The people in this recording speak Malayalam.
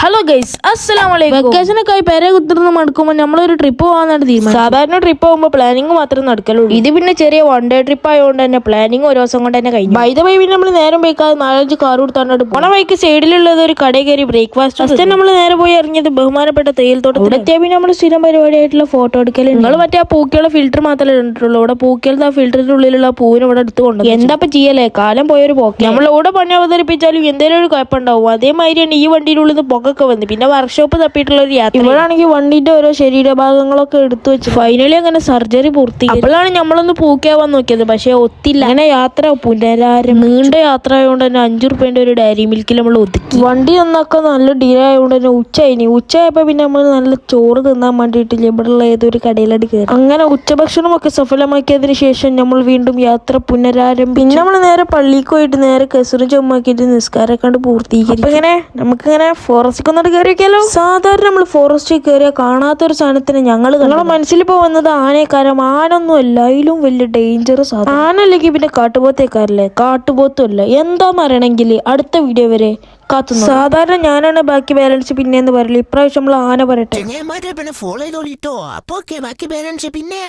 ഹലോ ഗൈസ്, അസ്സലാമലൈക്കും. വെക്കേഷനൊക്കെ ആയി പേരെ കുത്തിരുന്ന് മടുക്കുമ്പോൾ നമ്മളൊരു ട്രിപ്പ് പോകാനാണ് തീരുമാനം. സാധാരണ ട്രിപ്പ് പോകുമ്പോൾ പ്ലാനിങ് മാത്രം നടക്കലുള്ളൂ. ഇത് പിന്നെ ചെറിയ വൺ ഡേ ട്രിപ്പ് ആയതുകൊണ്ട് തന്നെ പ്ലാനിങ് ഒരു ദിവസം കൊണ്ട് തന്നെ കഴിഞ്ഞു. ബൈ ദ വേ പിന്നെ നമ്മൾ നേരം പോയിക്കാതെ 4-5 കാർ കൊടുത്താണ്ട് പോണ വഴിക്ക് സൈഡിലുള്ളത് ഒരു കടയിൽ കയറി ബ്രേക്ക്ഫാസ്റ്റ് ഫസ്റ്റ് നമ്മൾ നേരെ പോയി ഇറങ്ങിയത് ബഹുമാനപ്പെട്ട തേയിലത്തോട്ടം. ഇവിടെ എത്തിയാൽ പിന്നെ നമ്മൾ സ്ഥിരം പരിപാടിയായിട്ടുള്ള ഫോട്ടോ എടുക്കൽ. നിങ്ങൾ മറ്റേ ആ പൂക്കളുടെ ഫിൽറ്റർ മാത്രമേ ഇട്ടിട്ടുള്ളൂ. ഇവിടെ പൂക്കളുടെ ആ ഫിൽറ്ററിന്റെ ഉള്ളിലുള്ള പൂവിനെ ഇവിടെ എടുത്ത് കൊണ്ട് എന്താ ചെയ്യലേ, കാലം പോയൊരു പോക്ക്. നമ്മൾ ഇവിടെ പണി അവതരിപ്പിച്ചാലും എന്തെങ്കിലും ഒരു കുഴപ്പമുണ്ടാവും. അതേമാതിരിയാണ് ഈ വണ്ടിയുടെ ഉള്ളിൽ പൊക്കൊക്കെ വന്ന് പിന്നെ വർക്ക്ഷോപ്പ് തപ്പിയിട്ടുള്ള ഒരു യാത്ര. ഇവിടാണെങ്കിൽ വണ്ടിന്റെ ഓരോ ശരീരഭാഗങ്ങളൊക്കെ എടുത്തു വെച്ച് ഫൈനലി അങ്ങനെ സർജറി പൂർത്തി. അപ്പോഴാണ് നമ്മളൊന്ന് പൂക്കാവാൻ നോക്കിയത്, പക്ഷെ ഒത്തില്ല. അങ്ങനെ യാത്ര പുനരാരം നീണ്ട യാത്ര ആയതുകൊണ്ട് തന്നെ 5 റുപ്യന്റെ ഒരു ഡയറി മിൽക്കിൽ നമ്മൾ ഒതുക്കി. വണ്ടി നന്നാക്കാൻ നല്ല ഡിലേ ആയതുകൊണ്ട് തന്നെ ഉച്ചയായപ്പോ പിന്നെ നമ്മൾ നല്ല ചോറ് തിന്നാൻ വേണ്ടിയിട്ട് ഇവിടെയുള്ള ഏതൊരു കടയിലടി കയറി. അങ്ങനെ ഉച്ചഭക്ഷണമൊക്കെ സഫലമാക്കിയതിന് ശേഷം നമ്മൾ വീണ്ടും യാത്ര പുനരാരംഭിച്ചു. പിന്നെ നമ്മൾ നേരെ പള്ളിക്ക് പോയിട്ട് നേരെ കെസറും ചുമ്മാക്കിയിട്ട് നിസ്കാരം കണ്ട് പൂർത്തീകരിക്കും. ഇങ്ങനെ നമുക്കിങ്ങനെ ഫോറസ്റ്റ് ഒന്നിട്ട് കയറിയൊക്കെയല്ലോ. സാധാരണ നമ്മൾ ഫോറസ്റ്റിൽ കയറിയ കാണാത്തൊരു സാധനത്തിന് ഞങ്ങളുടെ മനസ്സിൽ ഇപ്പൊ വന്നത് ആനയെക്കാരം. ആനൊന്നും അല്ല, അതിലും വലിയ ഡേഞ്ചറസ് ആന. അല്ലെങ്കിൽ പിന്നെ കാട്ടുപോത്തേക്കാരല്ലേ, കാട്ടുപോത്തും അല്ല. എന്താന്ന് അറിയണമെങ്കിൽ അടുത്ത വീഡിയോ വരെ കാത്തുന്നു. സാധാരണ ഞാനാണ് ബാക്കി ബാലൻസ് പിന്നെന്ന് പറയില്ല, ഇപ്രാവശ്യം നമ്മൾ ആന പറയട്ടെ. ഫോളോ ചെയ്തോളിട്ടോ. അപ്പൊ ബാക്കി ബാലൻസ് പിന്നെ